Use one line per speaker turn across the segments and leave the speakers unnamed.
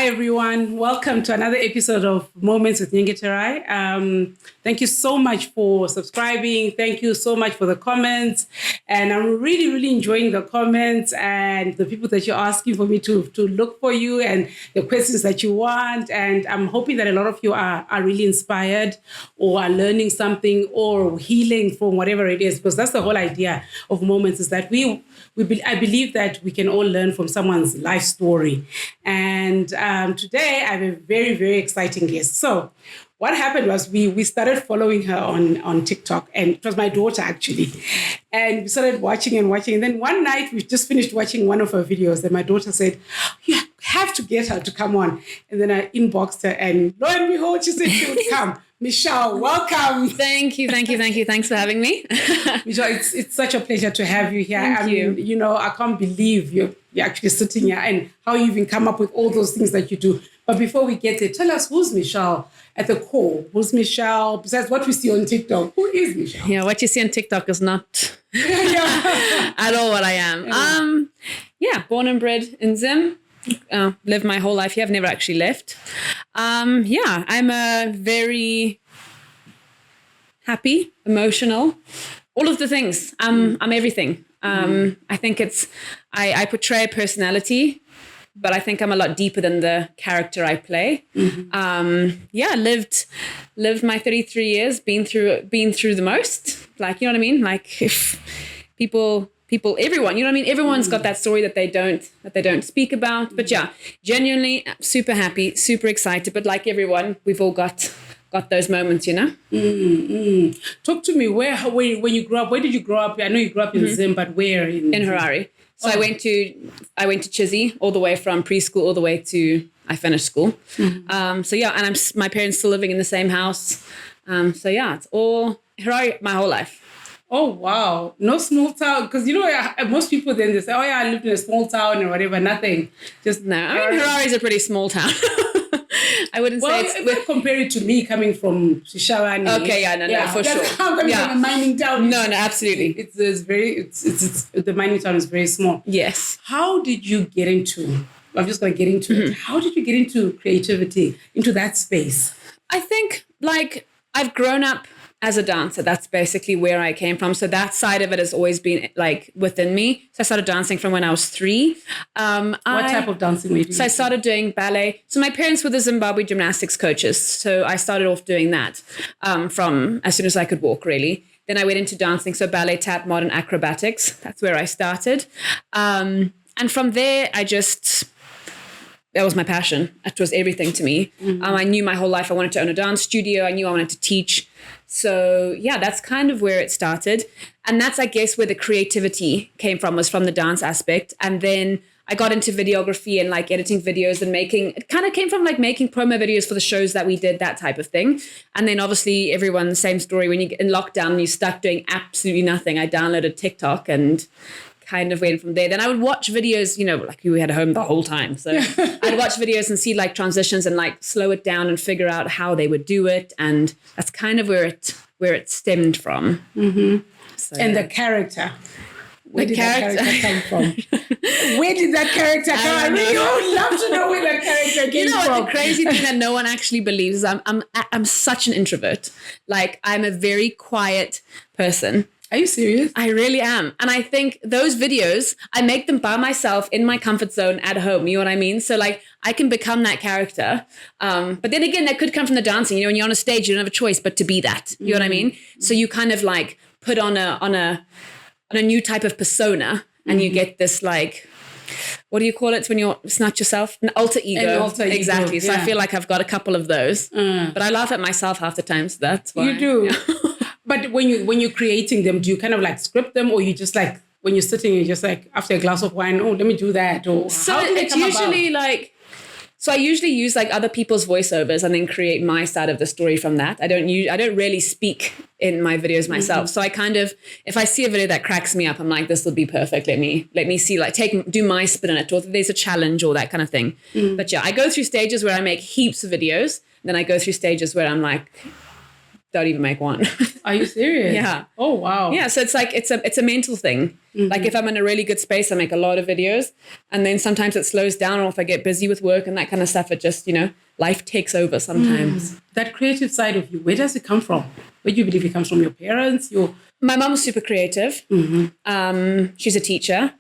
Hi, everyone. Welcome to another episode of Moments with Nyengeterai. Thank you so much for subscribing. Thank you so much for the comments. And I'm really, really enjoying the comments and the people that you're asking for me to look for you and the questions that you want. And I'm hoping that a lot of you are really inspired or are learning something or healing from whatever it is, because that's the whole idea of Moments, is that I believe that we can all learn from someone's life story. And today I have a very, very exciting guest. So what happened was we started following her on TikTok, and it was my daughter actually. And we started watching. And then one night we just finished watching one of her videos, and my daughter said, "You have to get her to come on." And then I inboxed her, and lo and behold, she said she would come. Michelle, welcome.
Thank you. Thanks for having me.
Michelle, it's such a pleasure to have you here.
Thank you.
I can't believe you're actually sitting here and how you even come up with all those things that you do. But before we get there, tell us, who's Michelle at the core? Who's Michelle? Besides what we see on TikTok, who is Michelle?
Yeah, what you see on TikTok is not at all what I am. Born and bred in Zim. Lived my whole life here. I've never actually left. I'm a very happy, emotional, all of the things. I'm everything. I think I portray a personality, but I think I'm a lot deeper than the character I play. Lived my 33 years, been through the most. Like, you know what I mean? Like, if people, everyone, you know what I mean? Everyone's got that story that they don't speak about. But yeah, genuinely super happy, super excited. But like everyone, we've all got those moments, you know?
Talk to me. When you grew up, where did you grow up? I know you grew up in Zim, but where? In
Harare. So I went to Chizzy all the way from preschool all the way to I finished school. And my parents still living in the same house. It's all Harare my whole life.
Oh, wow. No small town. Because, most people then they say, oh, yeah, I lived in a small town or whatever. Nothing. Just
no. I mean, Harare is a pretty small town. I wouldn't say it's...
Well, compare it to me coming from Shishawani.
Okay, no, for sure.
I'm coming from a mining town.
No, absolutely.
It's the mining town is very small.
Yes.
How did you get into... I'm just going to get into it. How did you get into creativity, into that space?
I think, I've grown up as a dancer. That's basically where I came from. So that side of it has always been within me. So I started dancing from when I was 3.
What type of dancing were you doing?
So I started doing ballet. So my parents were the Zimbabwe gymnastics coaches. So I started off doing that from as soon as I could walk, really. Then I went into dancing. So ballet, tap, modern acrobatics. That's where I started. And from there, that was my passion. It was everything to me. I knew my whole life I wanted to own a dance studio. I knew I wanted to teach. So that's kind of where it started. And that's, I guess, where the creativity came from, was from the dance aspect. And then I got into videography and editing videos and it kind of came from making promo videos for the shows that we did, that type of thing. And then obviously everyone, same story, when you get in lockdown, you're stuck doing absolutely nothing. I downloaded TikTok and kind of went from there. Then I would watch videos, we had a home the whole time. So I'd watch videos and see transitions and slow it down and figure out how they would do it. And that's kind of where it stemmed from. So,
and the character. Where did that character come from? Where did that character come from? I really would love to know where that character came from.
The crazy thing that no one actually believes is I'm such an introvert. I'm a very quiet person.
Are you serious?
I really am. And I think those videos, I make them by myself in my comfort zone at home. You know what I mean? So I can become that character. But then again, that could come from the dancing. When you're on a stage, you don't have a choice but to be that. You know what I mean? So you kind of put on a new type of persona, and you get this what do you call it when it's not yourself? An alter ego.
An alter ego.
Exactly. So I feel like I've got a couple of those. But I laugh at myself half the time, so that's why.
You do.
Yeah.
But when you're creating them, do you kind of script them, or you just when you're sitting, you're just after a glass of wine, oh, let me do that? Or
so
how do they
it's
come
usually
about?
So I usually use other people's voiceovers and then create my side of the story from that. I don't really speak in my videos myself. So I kind of, if I see a video that cracks me up, I'm like, this will be perfect. Let me see, do my spin on it, or if there's a challenge or that kind of thing. But yeah, I go through stages where I make heaps of videos. Then I go through stages where I'm don't even make one.
Are you serious?
Yeah.
Oh, wow.
Yeah. So it's like, it's a mental thing. Like if I'm in a really good space, I make a lot of videos, and then sometimes it slows down, or if I get busy with work and that kind of stuff, it just, life takes over sometimes.
That creative side of you, where does it come from? Where do you believe it comes from? Your parents?
My mom's super creative. She's a teacher.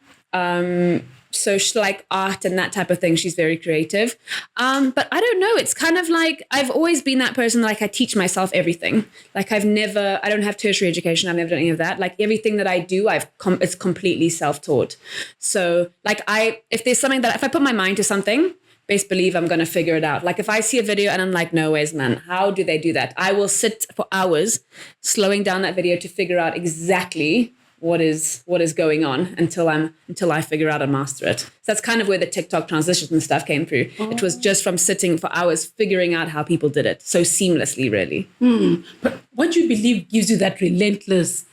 So she like art and that type of thing. She's very creative. But I don't know. It's kind of like, I've always been that person, like I teach myself everything. Like I don't have tertiary education. I've never done any of that. Like everything that I do, it's completely self-taught. So like if there's something if I put my mind to something, best believe I'm going to figure it out. Like if I see a video and I'm like, no ways, man, how do they do that? I will sit for hours slowing down that video to figure out exactly what is going on until I figure out and master it. So that's kind of where the TikTok transitions and stuff came through. It was just from sitting for hours figuring out how people did it so seamlessly, really.
But what do you believe gives you that relentless,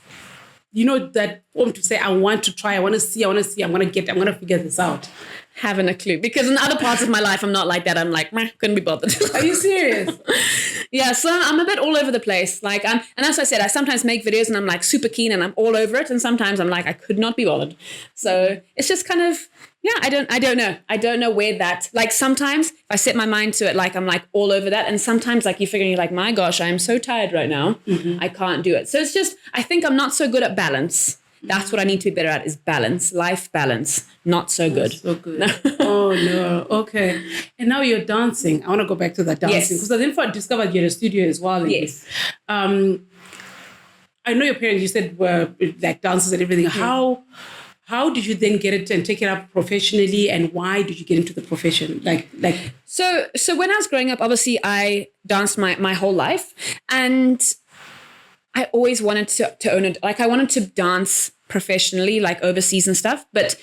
that form to say, I want to try, I want to see, I'm going to figure this out?
Haven't a clue, because in other parts of my life I'm not like that. I'm like, couldn't be bothered.
Are you serious?
Yeah, so I'm a bit all over the place. Like and as I said, I sometimes make videos and I'm like super keen and I'm all over it, and sometimes I'm like, I could not be bothered. So it's just kind of, I don't know. I don't know where that, like sometimes if I set my mind to it, like I'm like all over that, and sometimes like you're figuring like, my gosh, I am so tired right now. I can't do it. So it's just, I think I'm not so good at balance. That's what I need to be better at, is balance, life balance. Not so good.
So good. Oh, no. Okay. And now you're dancing. I want to go back to that dancing. Because I then discovered you're in a studio as well.
Yes.
I know your parents, you said, were like dancers and everything. How did you then get it and take it up professionally? And why did you get into the profession? So
when I was growing up, obviously I danced my whole life. And I always wanted to own it. Like I wanted to dance professionally, like overseas and stuff, but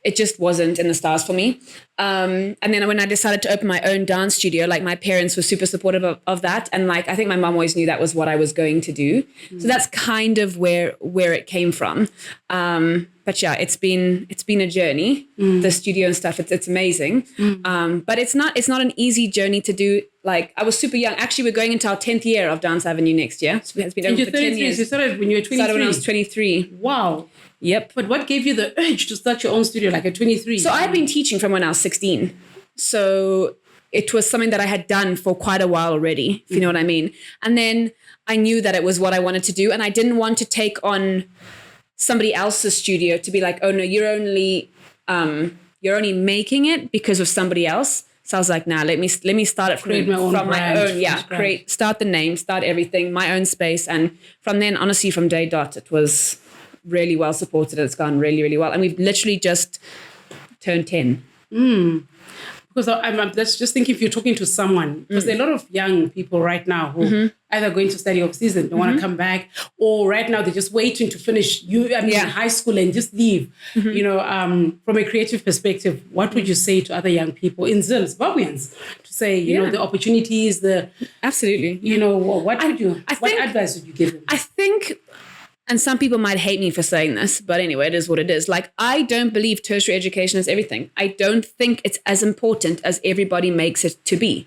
it just wasn't in the stars for me. And then when I decided to open my own dance studio, like my parents were super supportive of that. And like, I think my mom always knew that was what I was going to do. So that's kind of where it came from. But yeah, it's been a journey, the studio and stuff. It's amazing. But it's not an easy journey to do. Like I was super young. Actually, we're going into our 10th year of Dance Avenue next year. So it's been over for 10 years.
You started when you were 23?
Started when I was 23.
Wow.
Yep.
But what gave you the urge to start your own studio like at 23?
So I'd been teaching from when I was 16. So it was something that I had done for quite a while already, if you know what I mean. And then I knew that it was what I wanted to do. And I didn't want to take on somebody else's studio to be like, oh no, you're only making it because of somebody else. So I was like, nah, let me start it from my own. Yeah, start the name, start everything, my own space. And from then, honestly, from day dot, it was really well supported. It's gone really, really well. And we've literally just turned 10.
Because I'm just thinking, if you're talking to someone, because there are a lot of young people right now who either going to study overseas and don't want to come back, or right now they're just waiting to finish high school and just leave. From a creative perspective, what would you say to other young people in Zimbabweans to say, the opportunities,
absolutely,
what advice would you give them?
I think. And some people might hate me for saying this, but anyway, it is what it is. Like, I don't believe tertiary education is everything. I don't think it's as important as everybody makes it to be.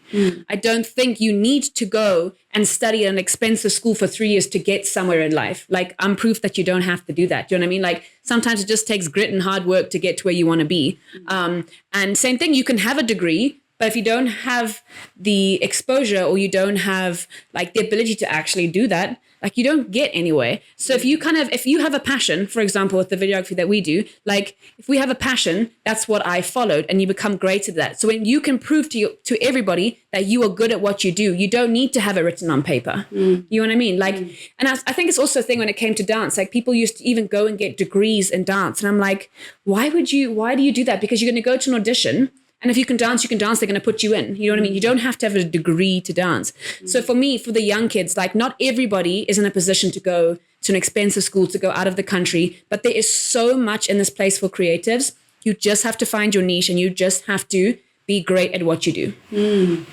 I don't think you need to go and study at an expensive school for 3 years to get somewhere in life. Like, I'm proof that you don't have to do that. Do you know what I mean? Like, sometimes it just takes grit and hard work to get to where you want to be. And same thing, you can have a degree, but if you don't have the exposure, or you don't have like the ability to actually do that, like you don't get anywhere. So if you have a passion, for example, with the videography that we do, like if we have a passion, that's what I followed, and you become great at that. So when you can prove to everybody that you are good at what you do, you don't need to have it written on paper. You know what I mean? Like, and I think it's also a thing when it came to dance, like people used to even go and get degrees in dance. And I'm like, why do you do that? Because you're going to go to an audition, and if you can dance, they're going to put you in. You know what I mean? You don't have to have a degree to dance. So for me, for the young kids, like not everybody is in a position to go to an expensive school, to go out of the country. But there is so much in this place for creatives. You just have to find your niche, and you just have to be great at what you do.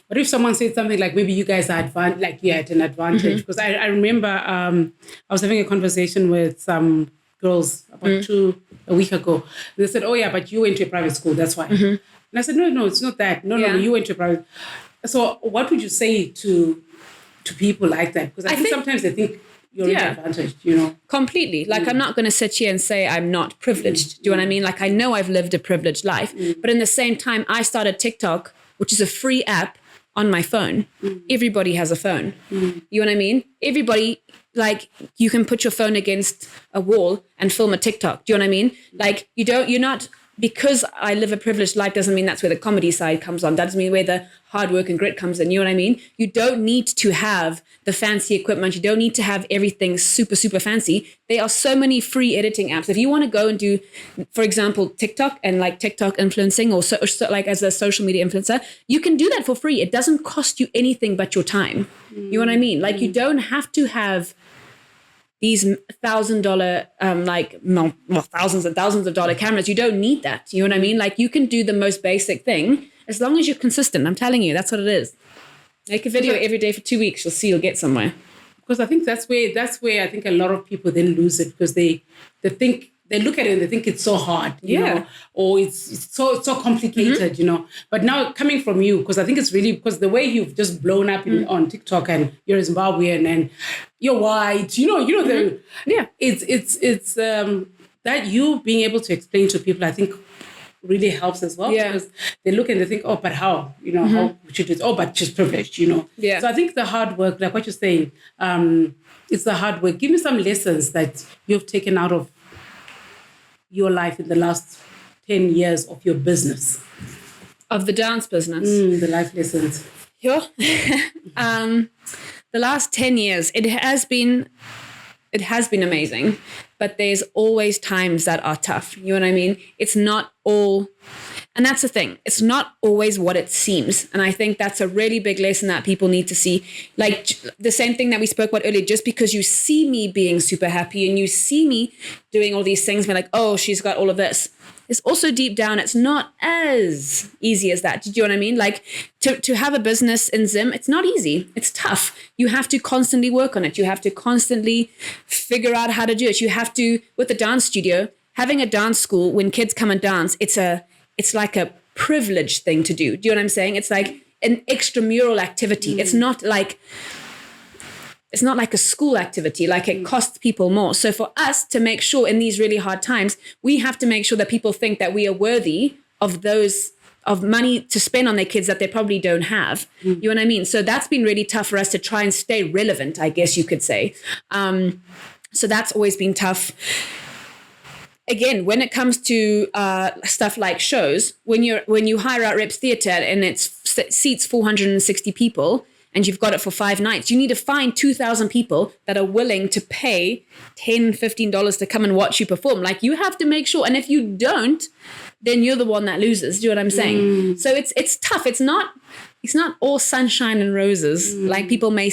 But if someone said something like, maybe you guys are you're at an advantage, because I remember I was having a conversation with some girls about a week ago. They said, oh yeah, but you went to a private school, that's why. And I said, no, it's not that. No, you went to a private. So what would you say to to people like that? Because I think sometimes they think you're advantaged, you know.
Completely. Like, I'm not going to sit here and say I'm not privileged. Do you know what I mean? Like, I know I've lived a privileged life, but in the same time, I started TikTok, which is a free app on my phone. Everybody has a phone. You know what I mean? Everybody, like, you can put your phone against a wall and film a TikTok. Do you know what I mean? Like, you're not, because I live a privileged life doesn't mean that's where the comedy side comes on. That doesn't mean where the hard work and grit comes in. You know what I mean? You don't need to have the fancy equipment. You don't need to have everything super, super fancy. There are so many free editing apps. If you want to go and do, for example, TikTok and like TikTok influencing or so like as a social media influencer, you can do that for free. It doesn't cost you anything but your time. You know what I mean? Like, you don't have to have these $1,000, thousands and thousands of dollar cameras. You don't need that. You know what I mean? Like, you can do the most basic thing as long as you're consistent. I'm telling you, that's what it is. Make a video every day for 2 weeks. You'll see you'll get somewhere.
Because I think that's where I think a lot of people then lose it, because they think, they look at it and they think it's so hard, you know, or it's so complicated, you know. But now coming from you, because I think it's really, because the way you've just blown up on TikTok, and you're a Zimbabwean and you're white, you know, it's that you being able to explain to people, I think really helps as well, because they look and they think, oh, but how, you know, how should it? Oh, but she's privileged, you know. Yeah. So I think the hard work, like what you're saying, it's the hard work. Give me some lessons that you've taken out of your life in the last 10 years of your business.
Of the dance business?
The life lessons.
Sure. The last 10 years, it has been amazing, but there's always times that are tough. You know what I mean? It's not all, and that's the thing. It's not always what it seems. And I think that's a really big lesson that people need to see. Like the same thing that we spoke about earlier, just because you see me being super happy and you see me doing all these things, be like, oh, she's got all of this. It's also deep down, it's not as easy as that. Do you know what I mean? Like to have a business in Zim, it's not easy. It's tough. You have to constantly work on it. You have to constantly figure out how to do it. You have to, with the dance studio, having a dance school, when kids come and dance, it's like a privileged thing to do. Do you know what I'm saying? It's like an extramural activity. It's not like a school activity. Like, it costs people more. So for us to make sure in these really hard times, we have to make sure that people think that we are worthy of money to spend on their kids that they probably don't have. You know what I mean? So that's been really tough for us to try and stay relevant, I guess you could say. So that's always been tough. Again, when it comes to stuff like shows, when you hire out Reps Theatre and it seats 460 people, and you've got it for 5 nights, you need to find 2,000 people that are willing to pay $10, $15 to come and watch you perform. Like, you have to make sure. And if you don't, then you're the one that loses. Do you know what I'm saying? So it's tough. It's not all sunshine and roses like people may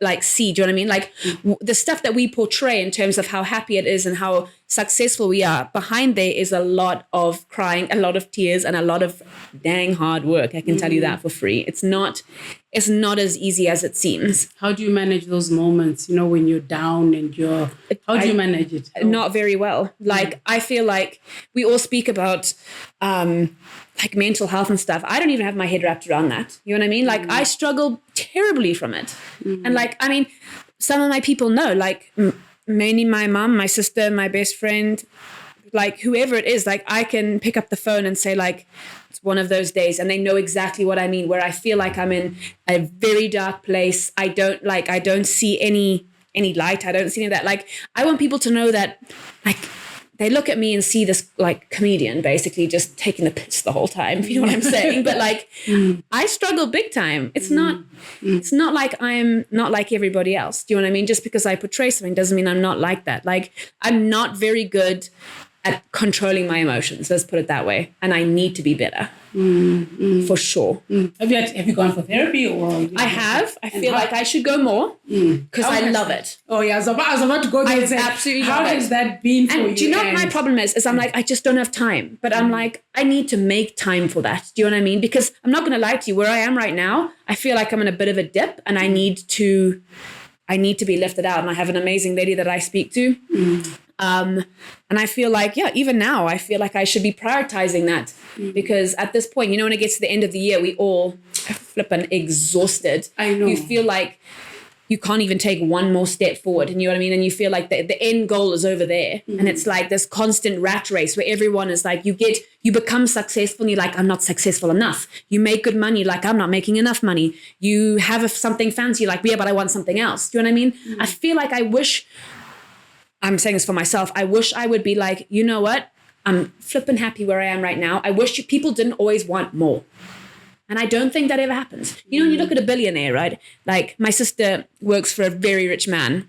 like see. Do you know what I mean? Like the stuff that we portray in terms of how happy it is and how successful we are, behind there is a lot of crying, a lot of tears, and a lot of dang hard work. I can tell you that for free. It's not as easy as it seems.
How do you manage those moments, you know, when you're down and how do you manage it?
Not very well. Like, I feel like we all speak about like mental health and stuff. I don't even have my head wrapped around that. You know what I mean? Like, I struggle terribly from it. And like, I mean, some of my people know, like mainly my mom, my sister, my best friend, like whoever it is, like I can pick up the phone and say like, it's one of those days, and they know exactly what I mean, where I feel like I'm in a very dark place. I don't see any light. I don't see any of that. Like, I want people to know that, like, they look at me and see this like comedian basically just taking the piss the whole time. You know what I'm saying? But like, I struggle big time. It's not like I'm not like everybody else. Do you know what I mean? Just because I portray something doesn't mean I'm not like that. Like, I'm not very good at controlling my emotions. Let's put it that way. And I need to be better. For sure.
Have you gone for therapy or?
I have. I feel like I should go more because I love it.
Oh yeah, I was about to go there and say,
absolutely
how
love
has that been for you?
Do you know what my problem is I'm like, I just don't have time. But I'm like, I need to make time for that. Do you know what I mean? Because I'm not going to lie to you, where I am right now, I feel like I'm in a bit of a dip and I need to be lifted out. And I have an amazing lady that I speak to. And I feel like, even now, I feel like I should be prioritizing that because at this point, you know, when it gets to the end of the year, we all flipping exhausted.
I know.
You feel like you can't even take one more step forward. And you know what I mean? And you feel like the end goal is over there. And it's like this constant rat race where everyone is like, you become successful and you're like, I'm not successful enough. You make good money, like, I'm not making enough money. You have something fancy, like, yeah, but I want something else. Do you know what I mean? I feel like I'm saying this for myself, I wish I would be like, you know what? I'm flipping happy where I am right now. I wish people didn't always want more. And I don't think that ever happens. You know, when you look at a billionaire, right? Like my sister works for a very rich man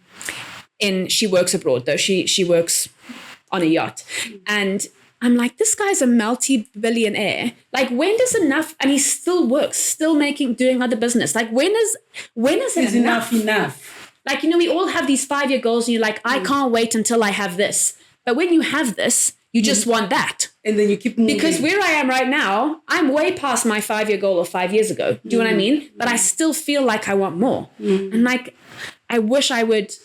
and she works abroad though. She works on a yacht. And I'm like, this guy's a multi-billionaire. Like when does enough, and he still works, still doing other business. Like when is it enough? Like, you know, we all have these 5-year goals and you're like, I can't wait until I have this. But when you have this, you just want that.
And then you keep moving.
Because where I am right now, I'm way past my 5-year goal of 5 years ago. Do you know what I mean? But I still feel like I want more. And like, I wish I would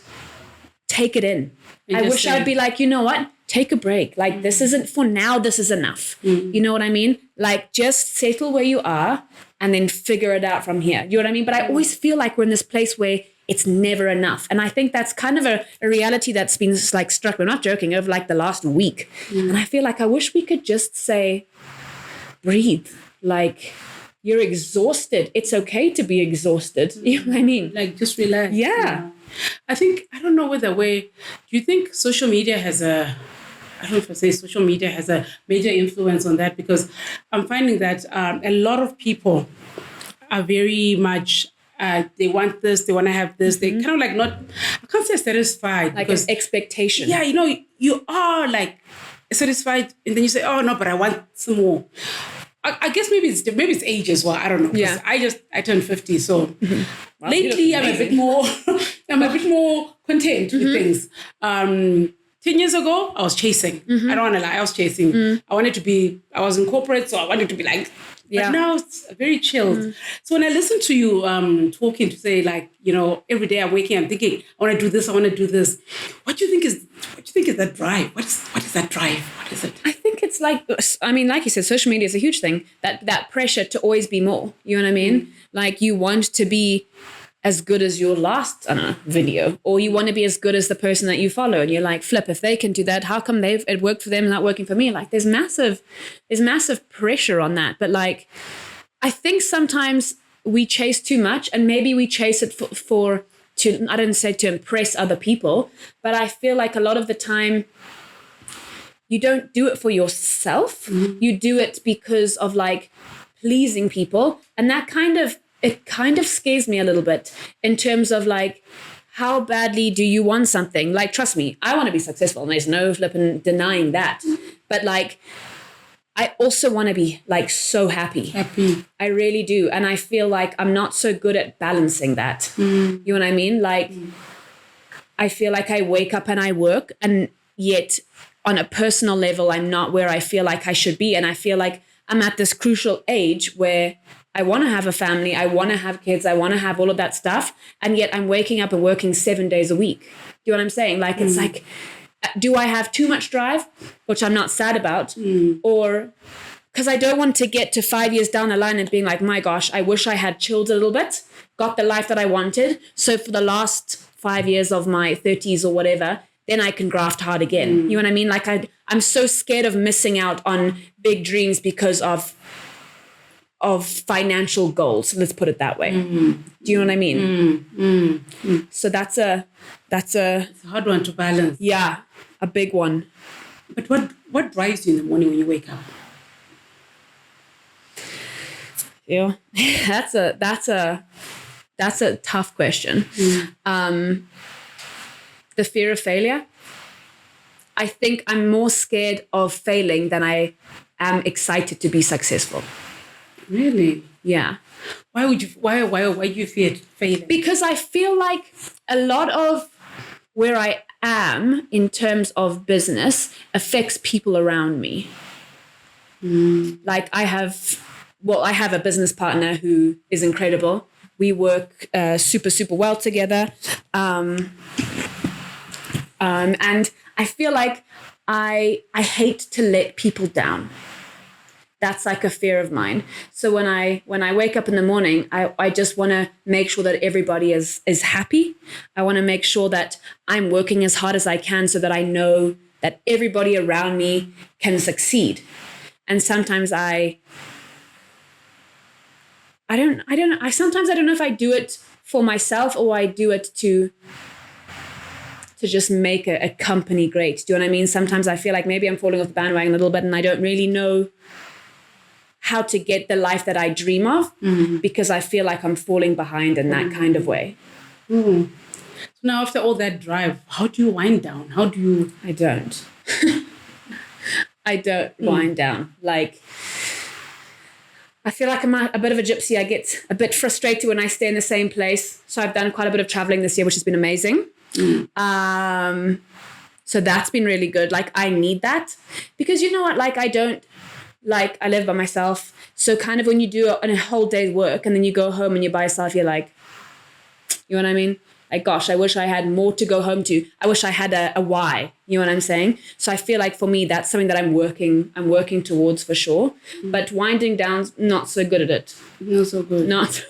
take it in. I wish I would be like, you know what? Take a break. Like this isn't, for now, this is enough. You know what I mean? Like just settle where you are and then figure it out from here. You know what I mean? But I always feel like we're in this place where it's never enough. And I think that's kind of a reality that's been like struck, we're not joking, over like the last week. And I feel like I wish we could just say, breathe. Like you're exhausted. It's okay to be exhausted. You know what I mean?
Like just relax.
Yeah.
I think, I don't know do you think social media has I don't know if I say social media has a major influence on that? Because I'm finding that a lot of people are very much, they want this, they want to have this. They kind of like not, I can't say satisfied.
Like because, an expectation.
Yeah, you know, you are like satisfied and then you say, oh no, but I want some more. I guess maybe it's age as well. I don't know.
Yeah.
I turned 50, so lately I'm a bit more content with things. 10 years ago, I was chasing. I don't want to lie, I was chasing. I was in corporate, so I wanted to be like, but now it's very chilled. So when I listen to you talking to say like, you know, every day I'm waking, I'm thinking, I want to do this, I want to do this. What do you think is that drive? What is that drive? What is it?
I think it's like, I mean, like you said, social media is a huge thing. That pressure to always be more. You know what I mean? Like you want to be as good as your last video, or you want to be as good as the person that you follow, and you're like, flip, if they can do that, how come it worked for them and not working for me? Like there's massive pressure on that. But like I think sometimes we chase too much, and maybe we chase it to I don't say to impress other people, but I feel like a lot of the time you don't do it for yourself. You do it because of like pleasing people, and that kind of scares me a little bit in terms of like, how badly do you want something? Like, trust me, I want to be successful and there's no flipping denying that. But like, I also want to be like so happy. I really do. And I feel like I'm not so good at balancing that. You know what I mean? Like, I feel like I wake up and I work, and yet on a personal level, I'm not where I feel like I should be. And I feel like I'm at this crucial age where I want to have a family, I want to have kids, I want to have all of that stuff. And yet I'm waking up and working 7 days a week. Do you know what I'm saying? Like, it's like, do I have too much drive, which I'm not sad about, or because I don't want to get to 5 years down the line and being like, my gosh, I wish I had chilled a little bit, got the life that I wanted. So for the last 5 years of my 30s or whatever, then I can graft hard again. You know what I mean? Like I'm so scared of missing out on big dreams because of financial goals. Let's put it that way. Do you know what I mean? So that's a
it's a hard one to balance.
Yeah, a big one.
But what drives you in the morning when you wake up?
Yeah, that's a tough question. The fear of failure. I think I'm more scared of failing than I am excited to be successful.
Really?
Yeah.
Why do you fear failing?
Because I feel like a lot of where I am in terms of business affects people around me. Like I have a business partner who is incredible. We work super, super well together. And I feel like I hate to let people down. That's like a fear of mine. So when I wake up in the morning, I just want to make sure that everybody is happy. I want to make sure that I'm working as hard as I can so that I know that everybody around me can succeed. And sometimes sometimes I don't know if I do it for myself or I do it to just make a company great. Do you know what I mean? Sometimes I feel like maybe I'm falling off the bandwagon a little bit and I don't really know how to get the life that I dream of because I feel like I'm falling behind in that kind of way.
So now after all that drive, how do you wind down? How do you...
I don't. I don't wind down. Like, I feel like I'm a bit of a gypsy. I get a bit frustrated when I stay in the same place. So I've done quite a bit of traveling this year, which has been amazing. So that's been really good. Like, I need that because you know what? Like, I live by myself. So kind of when you do a whole day's work and then you go home and you're by yourself, you're like, you know what I mean? Like, gosh, I wish I had more to go home to. I wish I had a why. You know what I'm saying? So I feel like for me, that's something that I'm working towards for sure. But winding down's not so good at it.
Not so good.
Not.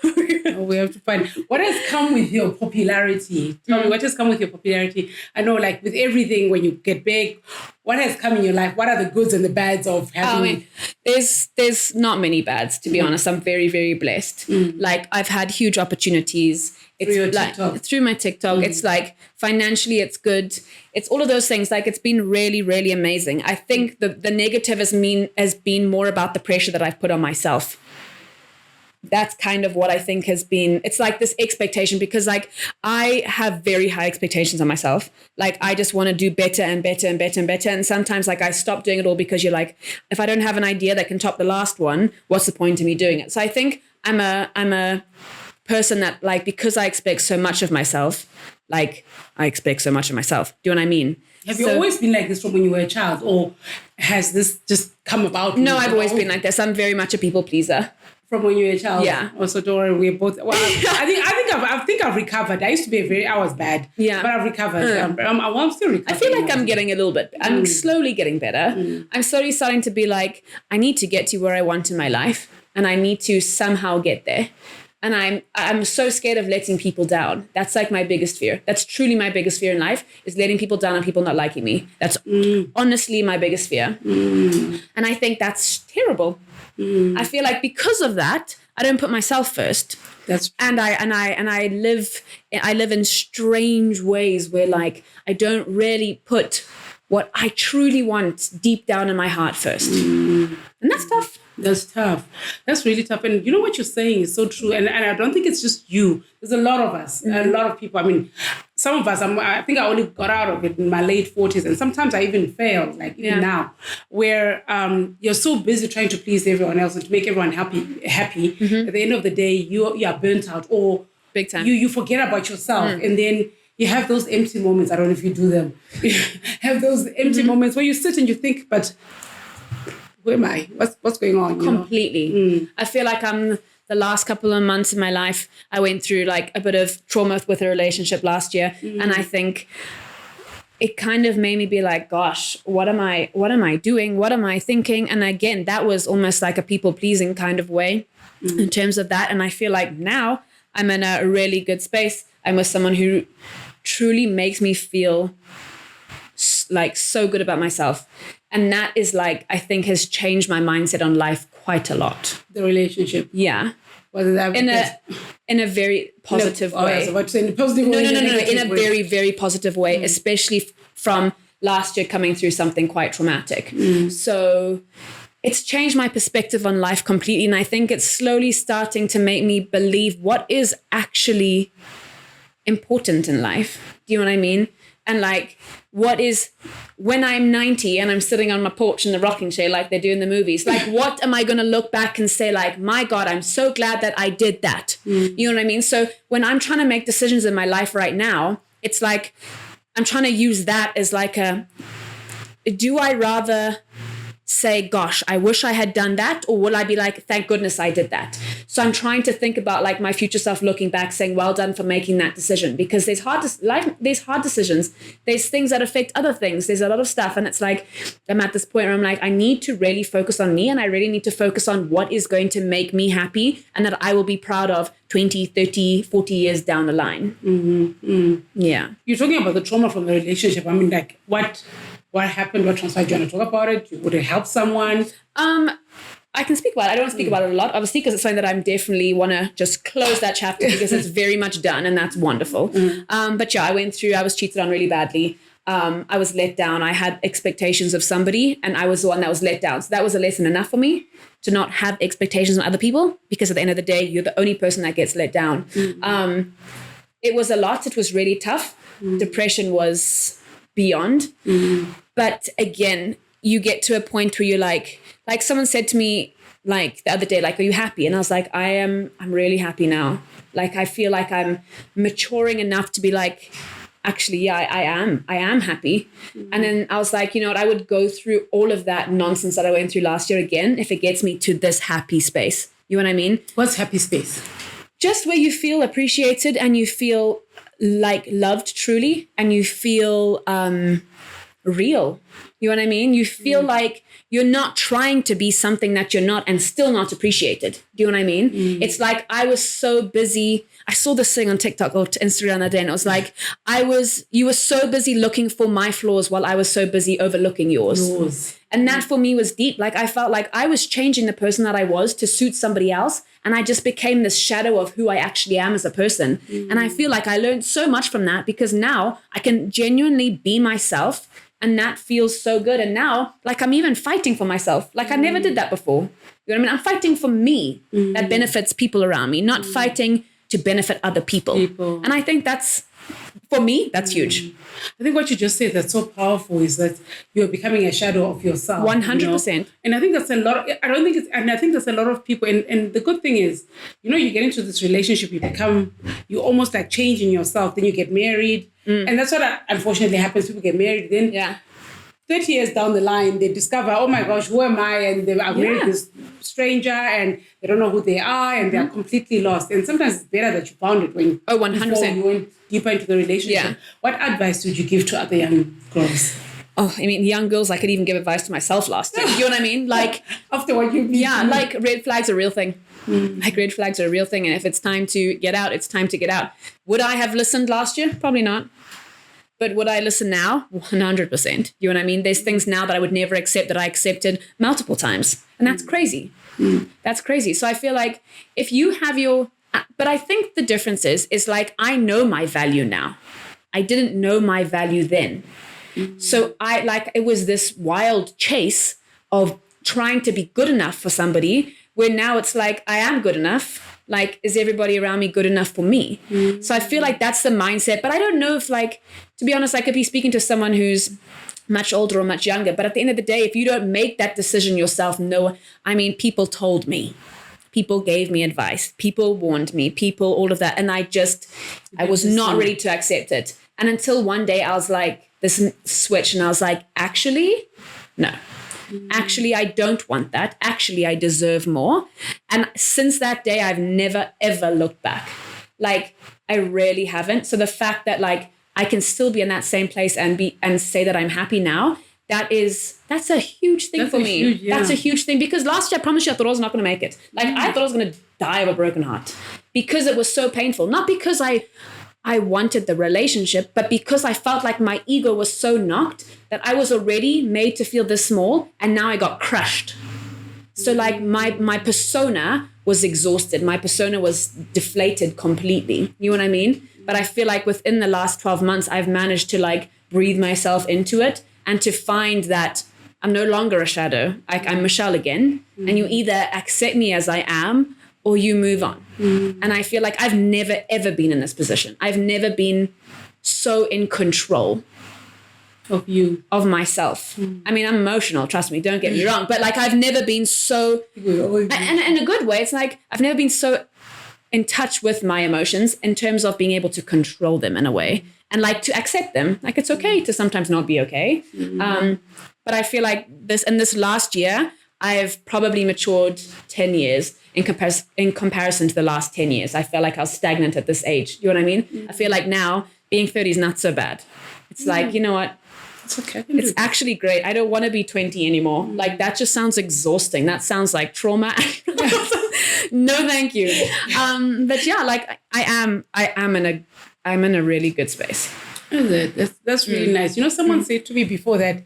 We have to find what has come with your popularity. Tell me what has come with your popularity. I know, like with everything, when you get big, what has come in your life? What are the goods and the bads of having?
I mean, there's not many bads, to be honest. I'm very, very blessed. Like, I've had huge opportunities. It's through my TikTok. It's like financially, it's good. It's all of those things. Like, it's been really, really amazing. I think the negative has been more about the pressure that I've put on myself. That's kind of what I think has been, it's like this expectation because like I have very high expectations on myself. Like, I just want to do better and better and better and better. And sometimes like I stop doing it all because you're like, if I don't have an idea that can top the last one, what's the point of me doing it? So I think I'm a person that, like, because I expect so much of myself, like I expect so much of myself. Do you know what I mean?
Have you always been like this from when you were a child, or has this just come about?
No, I've always been like this. I'm very much a people pleaser.
From when you were a child?
Yeah.
Also, don't worry, we're both... Well, I think I've recovered. I was bad.
Yeah.
But I've recovered. I'm still recovering.
I feel like I'm getting a little bit... I'm slowly getting better. I'm slowly starting to be like, I need to get to where I want in my life. And I need to somehow get there. And I'm so scared of letting people down. That's like my biggest fear. That's truly my biggest fear in life, is letting people down and people not liking me. That's honestly my biggest fear. And I think that's terrible. I feel like because of that, I don't put myself first. And I live in strange ways where like I don't really put what I truly want deep down in my heart first. And that's tough.
That's tough. That's really tough. And you know what you're saying is so true. And I don't think it's just you. There's a lot of us, a lot of people. I mean, some of us, I think I only got out of it in my late 40s. And sometimes I even failed, like even now, where you're so busy trying to please everyone else and to make everyone happy. At the end of the day, you are burnt out, or
big time.
You forget about yourself. And then you have those empty moments. I don't know if you do them. You have those empty moments where you sit and you think, but who am I? What's going on?
Completely. I feel like the last couple of months in my life, I went through like a bit of trauma with a relationship last year. And I think it kind of made me be like, gosh, what am I doing? What am I thinking? And again, that was almost like a people pleasing kind of way in terms of that. And I feel like now I'm in a really good space. I'm with someone who truly makes me feel like so good about myself. And that is like, I think has changed my mindset on life quite a lot.
The relationship.
Yeah.
Whether that
in a very positive way.
I was about to say in a positive way.
No. In a very, very positive way, especially from last year coming through something quite traumatic. So it's changed my perspective on life completely. And I think it's slowly starting to make me believe what is actually important in life. Do you know what I mean? And like, what is, when I'm 90 and I'm sitting on my porch in the rocking chair like they do in the movies, like what am I going to look back and say like, my God, I'm so glad that I did that. You know what I mean? So when I'm trying to make decisions in my life right now, it's like, I'm trying to use that as like do I rather say, gosh, I wish I had done that? Or will I be like, thank goodness I did that? So I'm trying to think about like my future self looking back saying, well done for making that decision, because there's hard decisions. There's things that affect other things. There's a lot of stuff. And it's like, I'm at this point where I'm like, I need to really focus on me, and I really need to focus on what is going to make me happy and that I will be proud of 20, 30, 40 years down the line. Yeah.
You're talking about the trauma from the relationship. I mean, like what happened? What transpired? Do you want to talk about it? Would it help someone?
I can speak about it. I don't want to speak about it a lot, obviously, because it's something that I'm definitely want to just close that chapter because it's very much done, and that's wonderful. But yeah, I was cheated on really badly. I was let down. I had expectations of somebody, and I was the one that was let down. So that was a lesson enough for me to not have expectations on other people, because at the end of the day, you're the only person that gets let down. It was a lot. It was really tough. Depression was beyond. But again, you get to a point where you're like someone said to me like the other day, like, are you happy? And I was like, I'm really happy now. Like, I feel like I'm maturing enough to be like, actually, yeah, I am happy. And then I was like, you know what, I would go through all of that nonsense that I went through last year again if it gets me to this happy space. You know what I mean?
What's happy space?
Just where you feel appreciated and you feel like loved truly, and you feel real. You know what I mean? You feel like you're not trying to be something that you're not and still not appreciated. Do you know what I mean? It's like I was so busy. I saw this thing on TikTok or Instagram that day, and it was like, you were so busy looking for my flaws while I was so busy overlooking yours. And that for me was deep. Like, I felt like I was changing the person that I was to suit somebody else. And I just became this shadow of who I actually am as a person. And I feel like I learned so much from that, because now I can genuinely be myself. And that feels so good. And now, like, I'm even fighting for myself. Like, I never did that before. You know what I mean? I'm fighting for me that benefits people around me, not fighting to benefit other people. And I think that's, for me, that's huge.
I think what you just said that's so powerful is that you're becoming a shadow of yourself.
100%.
You know? And I think that's a lot. I think there's a lot of people. And the good thing is, you know, you get into this relationship, you almost like changing yourself. Then you get married. And that's what unfortunately happens. People get married. Then 30 years down the line, they discover, oh my gosh, who am I? And they've married this stranger and they don't know who they are and they're completely lost. And sometimes it's better that you found it when
100%.
you went deeper into the relationship. What advice would you give to other young girls?
Oh, I mean, young girls, I could even give advice to myself last year. You know what I mean? Like,
after what you've been
through. Like, red flags are a real thing. Like, red flags are a real thing. And if it's time to get out, it's time to get out. Would I have listened last year? Probably not. But would I listen now? 100%. You know what I mean? There's things now that I would never accept that I accepted multiple times. And that's crazy. That's crazy. So I feel like if you have but I think the difference is like, I know my value now. I didn't know my value then. So it was this wild chase of trying to be good enough for somebody, where now it's like, I am good enough. Like, is everybody around me good enough for me? So I feel like that's the mindset. But I don't know if, like, to be honest, I could be speaking to someone who's much older or much younger. But at the end of the day, if you don't make that decision yourself, people told me. People gave me advice. People warned me. All of that. And I was not ready to accept it. And until one day I was like, this switch, and I was like, actually, no. Actually, I don't want that. Actually, I deserve more. And since that day, I've never, ever looked back. Like, I really haven't. So the fact that, like, I can still be in that same place and say that I'm happy now, that's a huge thing for me. That's a huge thing, because last year, I promise you, I thought I was not going to make it. Like, I thought I was going to die of a broken heart, because it was so painful. Not because I wanted the relationship, but because I felt like my ego was so knocked that I was already made to feel this small, and now I got crushed. So like my persona was exhausted. My persona was deflated completely. You know what I mean? But I feel like within the last 12 months, I've managed to like breathe myself into it and to find that I'm no longer a shadow. I'm Michelle again. And you either accept me as I am, or you move on. And I feel like I've never, ever been in this position. I've never been so in control of myself. I mean, I'm emotional, trust me, don't get me wrong. But like, I've never been so, and in a good way, it's like, I've never been so in touch with my emotions in terms of being able to control them in a way and like to accept them. Like, it's okay to sometimes not be okay. But I feel like in this last year, I have probably matured 10 years in comparison to the last 10 years. I felt like I was stagnant at this age. You know what I mean? I feel like now being 30 is not so bad. It's like, you know what?
It's okay.
It's actually great. I don't want to be 20 anymore. Like, that just sounds exhausting. That sounds like trauma. No, thank you. But yeah, like I'm in a really good space.
That's really nice. You know, someone said to me before that,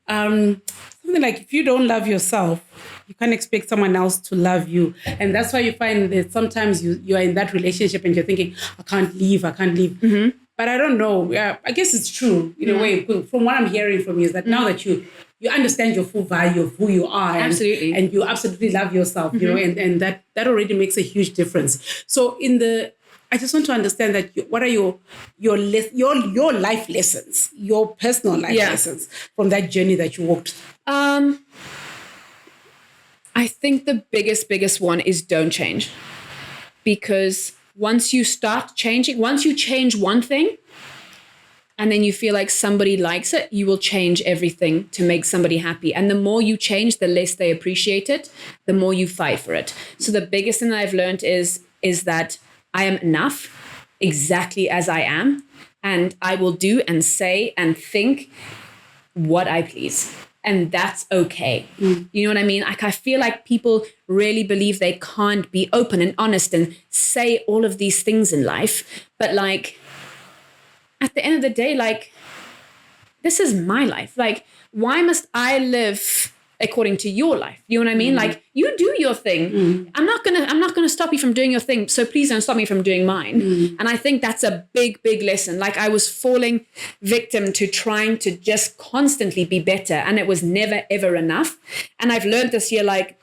something like, if you don't love yourself, you can't expect someone else to love you. And that's why you find that sometimes you are in that relationship and you're thinking, I can't leave. Mm-hmm. But I don't know. I guess it's true in a way. From what I'm hearing from you is that now that you understand your full value of who you are,
absolutely,
and you absolutely love yourself, you know, and that already makes a huge difference. So I just want to understand that what are your life lessons, your personal life lessons from that journey that you walked?
I think the biggest one is don't change. Because once you start changing, once you change one thing and then you feel like somebody likes it, you will change everything to make somebody happy. And the more you change, the less they appreciate it, the more you fight for it. So the biggest thing that I've learned is that I am enough exactly as I am. And I will do and say and think what I please. And that's okay. You know what I mean? Like, I feel like people really believe they can't be open and honest and say all of these things in life. But like, at the end of the day, like, this is my life. Like, why must I live according to your life? You know what I mean? Like, you do your thing. I'm not gonna stop you from doing your thing. So please don't stop me from doing mine. And I think that's a big lesson. Like, I was falling victim to trying to just constantly be better, and it was never ever enough. And I've learned this year, like,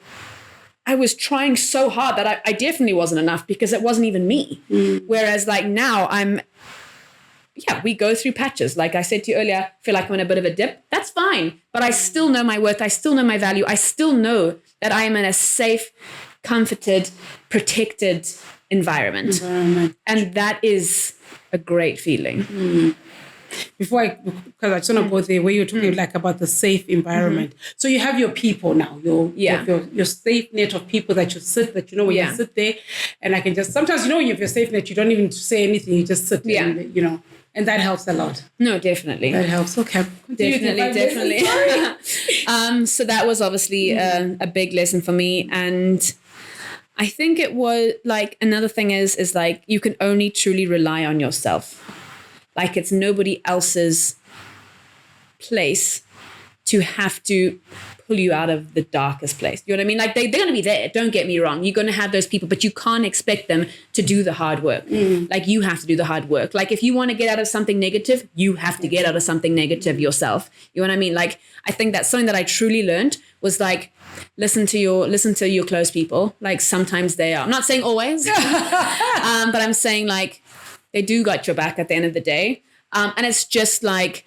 I was trying so hard that I definitely wasn't enough because it wasn't even me. Whereas like now we go through patches. Like I said to you earlier, I feel like I'm in a bit of a dip. That's fine. But I still know my worth. I still know my value. I still know that I am in a safe, comforted, protected environment. And that is a great feeling.
Because I just want to go there where you're talking like about the safe environment. So you have your people now, your safe net of people that you when you sit there, and I can just, sometimes, you know, when you have your safe net, you don't even say anything, you just sit there, and, you know, and that helps a lot.
No, definitely.
That helps. Okay.
Definitely. So that was obviously a big lesson for me. And I think it was like, another thing is like, you can only truly rely on yourself. Like, it's nobody else's place to have to pull you out of the darkest place. You know what I mean? Like, they're going to be there. Don't get me wrong. You're going to have those people, but you can't expect them to do the hard work. Like, you have to do the hard work. Like, if you want to get out of something negative, you have to get out of something negative yourself. You know what I mean? Like, I think that's something that I truly learned was like, listen to your close people. Like, sometimes they are. I'm not saying always, but I'm saying like, they do got your back at the end of the day. And it's just like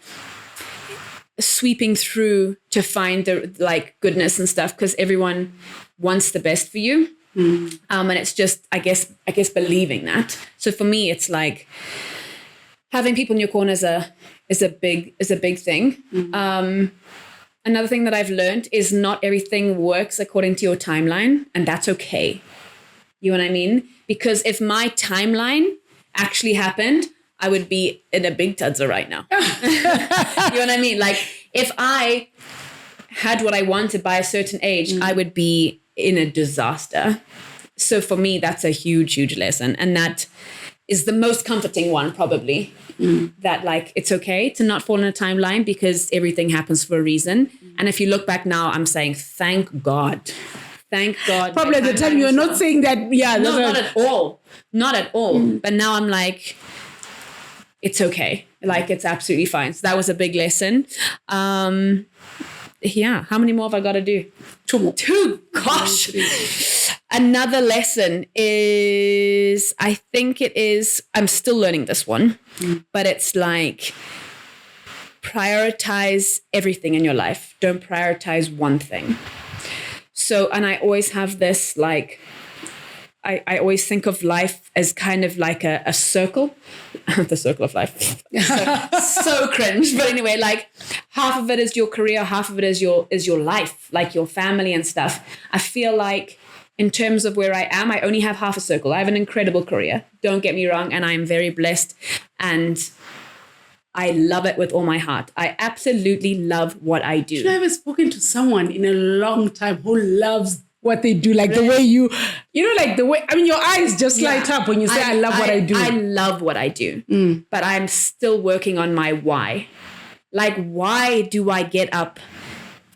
sweeping through to find the like goodness and stuff, because everyone wants the best for you. And it's just, I guess believing that. So for me, it's like having people in your corner is a big thing. Another thing that I've learned is not everything works according to your timeline, and that's okay. You know what I mean? Because if my timeline actually happened, I would be in a big tudzer right now. You know what I mean? Like, if I had what I wanted by a certain age, I would be in a disaster. So for me, that's a huge lesson. And that is the most comforting one, probably. That like, it's okay to not fall in a timeline because everything happens for a reason. And if you look back now, I'm saying, thank God. Thank God.
Probably at the time you were not saying that. Yeah.
No, not at all. Not at all. But now I'm like, it's okay. Like, it's absolutely fine. So that was a big lesson. Yeah. How many more have I got to do?
2 more.
2. Gosh. Another lesson is, I think it is, I'm still learning this one, but it's like, prioritize everything in your life. Don't prioritize one thing. So, and I always have this, like, I always think of life as kind of like a circle, the circle of life. So cringe. But anyway, like, half of it is your career, half of it is your life, like your family and stuff. I feel like in terms of where I am, I only have half a circle. I have an incredible career, don't get me wrong, and I'm very blessed, and I love it with all my heart. I absolutely love what I do.
I haven't spoken to someone in a long time who loves what they do, like the way you know, like the way, I mean, your eyes just light up when you say, I love what I do.
I love what I do, but I'm still working on my why. Like, why do I get up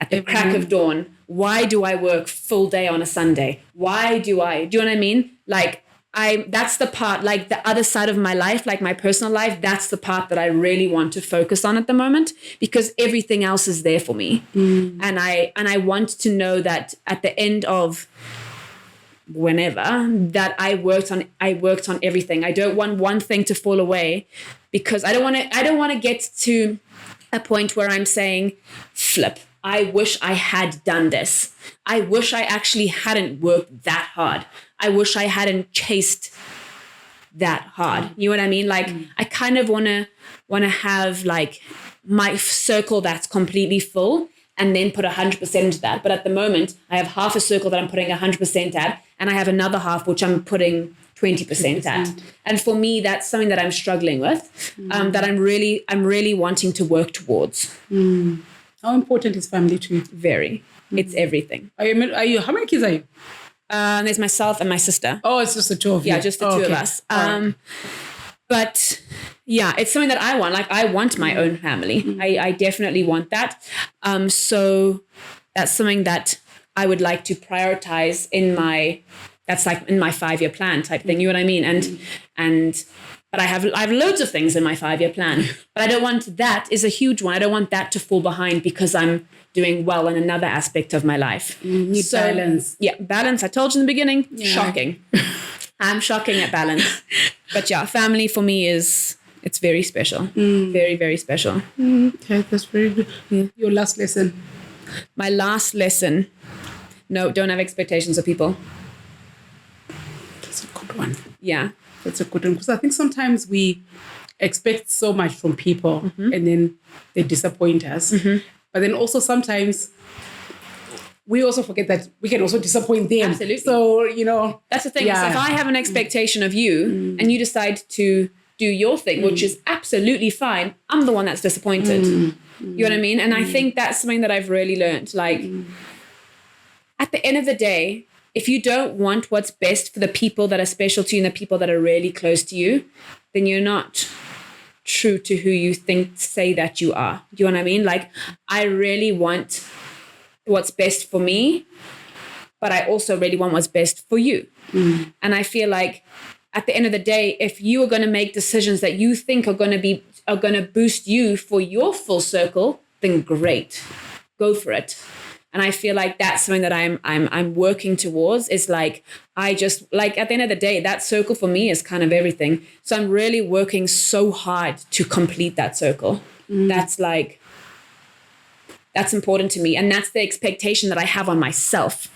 at the crack of dawn? Why do I work full day on a Sunday? Do you know what I mean? Like, that's the part, like the other side of my life, like my personal life, that's the part that I really want to focus on at the moment, because everything else is there for me. And I want to know that at the end of whenever, that I worked on everything. I don't want one thing to fall away, because I don't want to get to a point where I'm saying, flip, I wish I had done this. I wish I actually hadn't worked that hard. I wish I hadn't chased that hard. You know what I mean? Like, I kind of want to have like my circle that's completely full, and then put 100% into that. But at the moment, I have half a circle that I'm putting 100% at, and I have another half which I'm putting 20% at. And for me, that's something that I'm struggling with, that I'm really wanting to work towards.
How important is family to you?
Very. It's everything.
Are you? How many kids are you?
There's myself and my sister.
Oh, it's just the two of you.
Yeah, just the two of us. But yeah, it's something that I want. Like, I want my own family. I definitely want that. So that's something that I would like to prioritize in my 5-year plan type thing. You know what I mean? But I have loads of things in my 5-year plan. But I don't want, that is a huge one. I don't want that to fall behind because I'm doing well in another aspect of my life.
So, balance.
Yeah, balance. I told you in the beginning, shocking. I'm shocking at balance. But yeah, family for me it's very special. Very, very special.
Okay, that's very good. Your last lesson.
My last lesson, no, don't have expectations of people.
That's a good one.
Yeah.
That's a good one. Because I think sometimes we expect so much from people and then they disappoint us. But then also sometimes we also forget that we can also disappoint them.
Absolutely.
So, you know.
That's the thing. Yeah. So if I have an expectation of you and you decide to do your thing, which is absolutely fine, I'm the one that's disappointed. You know what I mean? And I think that's something that I've really learned. Like, at the end of the day, if you don't want what's best for the people that are special to you and the people that are really close to you, then you're not true to who you say that you are. Do you know what I mean? Like, I really want what's best for me, but I also really want what's best for you. And I feel like at the end of the day, if you are going to make decisions that you think are going to boost you for your full circle, then great, go for it. And I feel like that's something that I'm working towards. Is like, I just, like, at the end of the day, that circle for me is kind of everything. So I'm really working so hard to complete that circle. That's important to me. And that's the expectation that I have on myself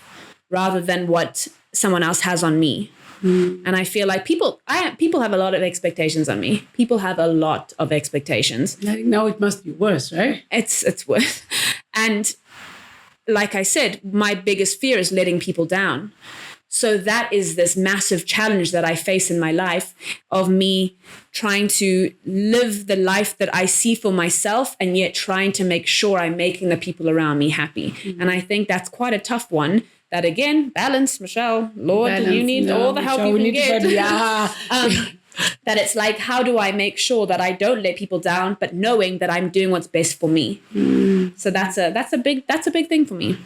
rather than what someone else has on me. And I feel like people have a lot of expectations on me. People have a lot of expectations.
Now it must be worse, right?
It's worse. And like I said, my biggest fear is letting people down. So that is this massive challenge that I face in my life, of me trying to live the life that I see for myself and yet trying to make sure I'm making the people around me happy. And I think that's quite a tough one. That, again, balance, Michelle, Lord, balance, you need all the help Michelle, you can get. That it's like, how do I make sure that I don't let people down, but knowing that I'm doing what's best for me? So that's a big thing for me.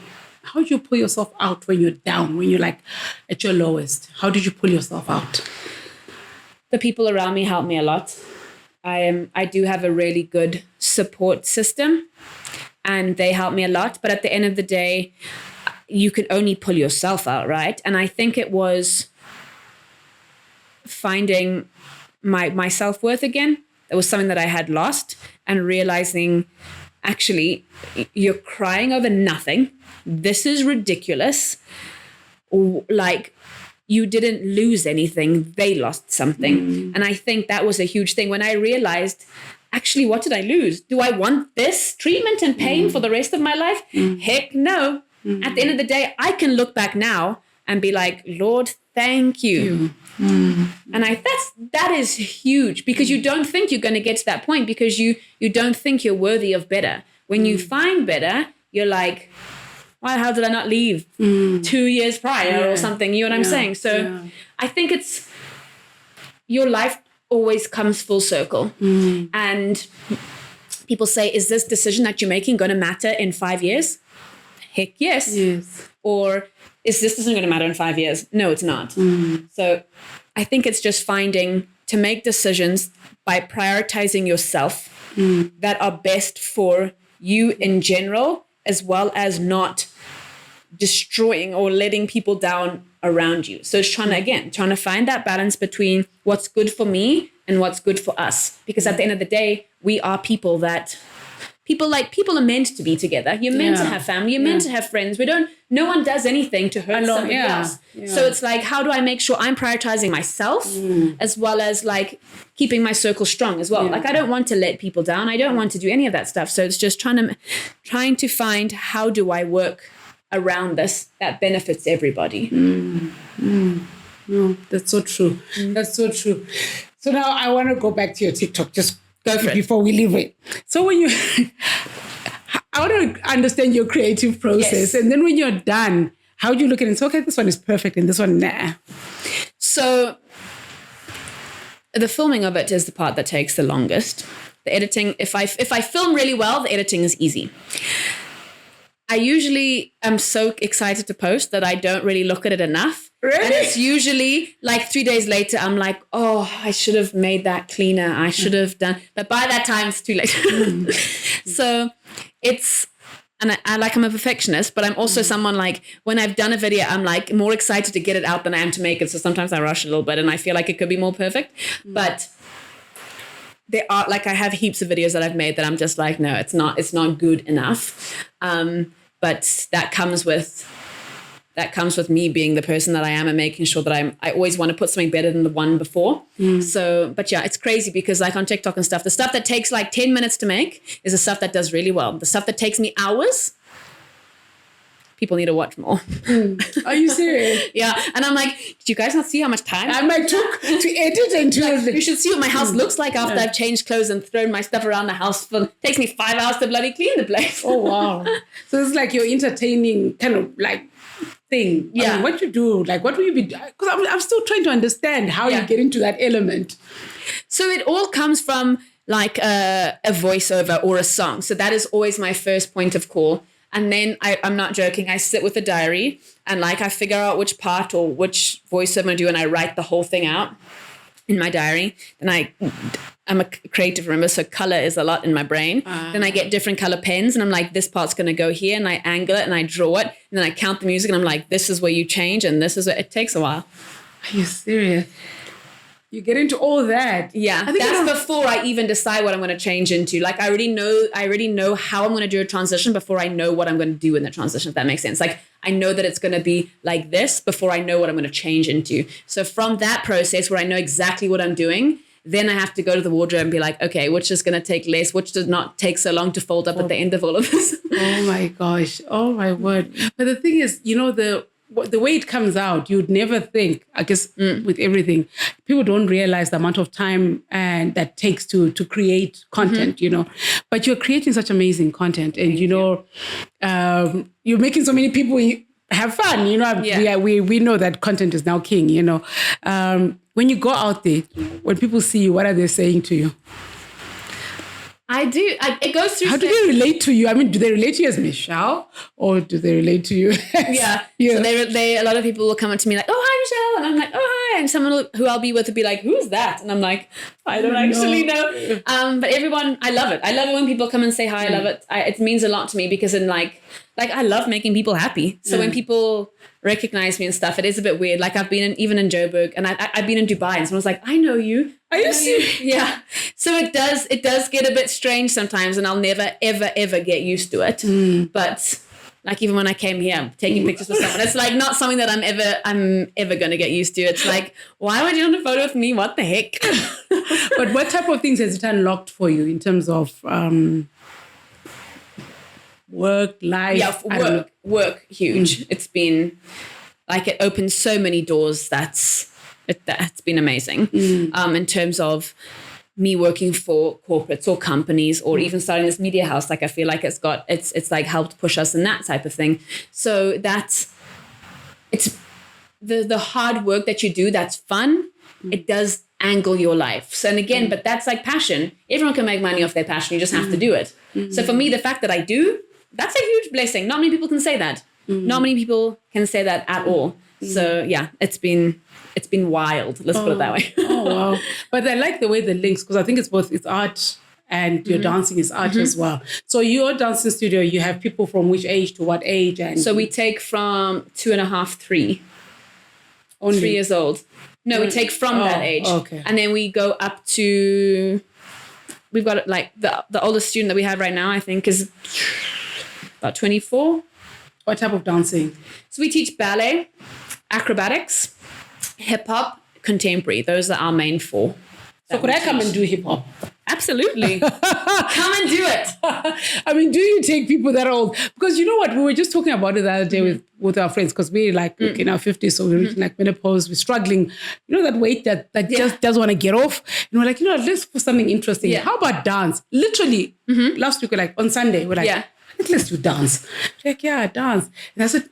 How do you pull yourself out when you're down, when you're like at your lowest? How did you pull yourself out?
The people around me help me a lot. I do have a really good support system, and they help me a lot. But at the end of the day, you can only pull yourself out, right? And I think it was finding my self-worth again. It was something that I had lost, and realizing, actually, you're crying over nothing. This is ridiculous. Like, you didn't lose anything. They lost something. And I think that was a huge thing when I realized, actually, what did I lose? Do I want this treatment and pain for the rest of my life? Heck no. At the end of the day, I can look back now and be like, Lord, thank you. And that is huge, because you don't think you're going to get to that point, because you don't think you're worthy of better. When you find better, you're like, why, how did I not leave 2 years prior or something? You know what I'm saying? So I think it's, your life always comes full circle. And people say, is this decision that you're making going to matter in 5 years? Heck yes. Or is this decision going to matter in 5 years? No, it's not. So I think it's just finding to make decisions by prioritizing yourself that are best for you in general, as well as not destroying or letting people down around you. So it's trying to find that balance between what's good for me and what's good for us. Because at the end of the day, we are people are meant to be together. You're meant to have family. You're meant to have friends. No one does anything to hurt somebody else. So it's like, how do I make sure I'm prioritizing myself as well as like keeping my circle strong as well? Like, I don't want to let people down. I don't want to do any of that stuff. So it's just trying to find, how do I work around this that benefits everybody?
No, that's so true. That's so true. So now I want to go back to your TikTok. Just
go for it
before we leave it. So when you, I want to understand your creative process, and then when you're done, how do you look at it and say, okay, this one is perfect and this one, nah?
So the filming of it is the part that takes the longest. The editing, if I film really well, the editing is easy. I usually am so excited to post that I don't really look at it enough.
Really?
And it's usually like 3 days later, I'm like, oh, I should have made that cleaner. I should have done. But by that time, it's too late. So it's, and I'm a perfectionist, but I'm also someone like, when I've done a video, I'm like more excited to get it out than I am to make it. So sometimes I rush a little bit and I feel like it could be more perfect. But there are, like, I have heaps of videos that I've made that I'm just like, no, it's not good enough. But that comes with me being the person that I am and making sure that I always want to put something better than the one before. So, but yeah, it's crazy because like on TikTok and stuff, the stuff that takes like 10 minutes to make is the stuff that does really well. The stuff that takes me hours, people need to watch more.
Are you serious?
Yeah. And I'm like, did you guys not see how much time
I took to edit and to...
Like, you should see what my house looks like after I've changed clothes and thrown my stuff around the house. It takes me 5 hours to bloody clean the place.
Oh, wow. So it's like your entertaining kind of like thing.
Yeah.
I mean, what you do, like what will you be... Because I'm still trying to understand how you get into that element.
So it all comes from like a voiceover or a song. So that is always my first point of call. And then I'm not joking, I sit with a diary and like I figure out which part or which voice I'm going to do and I write the whole thing out in my diary. Then I'm a creative, remember, so color is a lot in my brain. Then I get different color pens and I'm like, this part's going to go here, and I angle it and I draw it. And then I count the music and I'm like, this is where you change and this is where it takes a while.
Are you serious? You get into all that.
Yeah, that's before I even decide what I'm going to change into. Like I already know how I'm going to do a transition before I know what I'm going to do in the transition, if that makes sense. Like I know that it's going to be like this before I know what I'm going to change into. So from that process where I know exactly what I'm doing, then I have to go to the wardrobe and be like, okay, which is going to take less, which does not take so long to fold up at the end of all of this.
Oh my gosh. Oh my word. But the thing is, you know, the way it comes out, you'd never think, I guess, with everything, people don't realize the amount of time and that takes to create content, you know. But you're creating such amazing content, and you know, you're making so many people have fun. You know, we know that content is now king. You know, when you go out there, when people see you, what are they saying to you?
I do. It goes through.
How do they relate to you? I mean, do they relate to you as Michelle, or do they relate to you?
Yeah. So they a lot of people will come up to me like, "Oh, hi, Michelle," and I'm like, "Oh, hi," and someone who I'll be with will be like, "Who's that?" And I'm like, "I don't actually know." But everyone, I love it. I love it when people come and say hi. I love it. It means a lot to me because in like I love making people happy. So when people recognize me and stuff, it is a bit weird. Like I've been even in Joburg, and I've been in Dubai, and someone was like, "I know you."
Are you serious?
Yeah. So it does get a bit strange sometimes, and I'll never ever ever get used to it. But Like even when I came here, taking pictures with someone, it's like not something that I'm ever going to get used to. It's like, why would you want a photo with me? What the heck?
But what type of things has it unlocked for you in terms of work, life?
Yeah, work, huge. It's been like it opened so many doors. That's been amazing. In terms of me working for corporates or companies, or even starting this media house, like I feel like it's like helped push us in that type of thing. So it's the hard work that you do that's fun. It does angle your life. So, and again, but that's like passion. Everyone can make money off their passion. You just have to do it. So for me, the fact that I do, that's a huge blessing. Not many people can say that. Not many people can say that at all. So yeah, it's been wild. Let's put it that way.
Oh, wow. But I like the way the links, because I think it's art and your dancing is art as well. So your dancing studio, you have people from which age to what age? And
so we take from 2.5, 3. Only 3 years old. No, we take from that age.
Okay.
And then we go up to, we've got like the oldest student that we have right now, I think is about 24.
What type of dancing?
So we teach ballet, acrobatics, hip hop, contemporary. Those are our main 4.
So could I come and do hip hop?
Absolutely. Come and do it.
I mean, do you take people that are old? Because you know what? We were just talking about it the other day with our friends, because we're like in our 50s, so we're reaching like menopause, we're struggling. You know, that weight that just doesn't want to get off. And we're like, let's do something interesting. Yeah. How about dance? Literally, last week, on Sunday, we're like, let's do dance. Like, yeah, dance. And I said,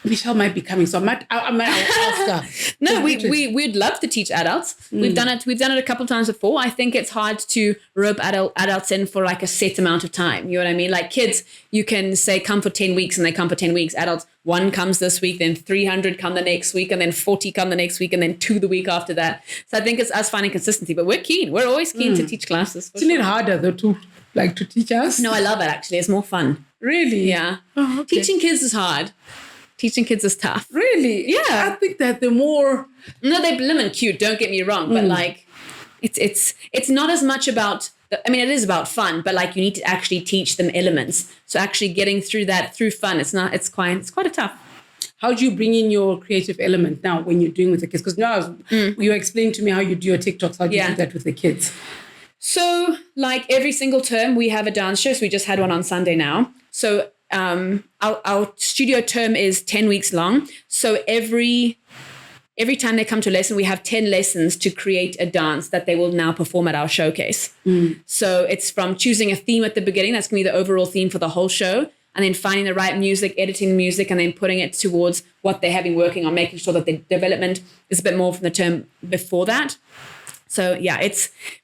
Michelle might be coming, so I might ask her.
No, we'd love to teach adults. We've done it a couple of times before. I think it's hard to rope adults in for like a set amount of time. You know what I mean? Like kids, you can say come for 10 weeks and they come for 10 weeks. Adults, 1 comes this week, then 300 come the next week, and then 40 come the next week, and then 2 the week after that. So I think it's us finding consistency, but we're keen. We're always keen to teach classes.
Isn't it harder though to teach us?
No, I love it actually. It's more fun.
Really?
Yeah.
Oh, okay.
Teaching kids is hard. Teaching kids is tough.
Really?
Yeah.
I think that the more...
No, they're blim and cute, don't get me wrong, but like it's not as much about... it is about fun, but like you need to actually teach them elements. So actually getting through that through fun, it's quite a tough.
How do you bring in your creative element now when you're doing with the kids? Because now you were explaining to me how you do your TikToks. How do you do that with the kids?
So like every single term we have a dance show. So we just had one on Sunday now. So our studio term is 10 weeks long. So every time they come to a lesson, we have 10 lessons to create a dance that they will now perform at our showcase. So it's from choosing a theme at the beginning. That's going to be the overall theme for the whole show. And then finding the right music, editing the music, and then putting it towards what they have been working on, making sure that the development is a bit more from the term before that. So yeah,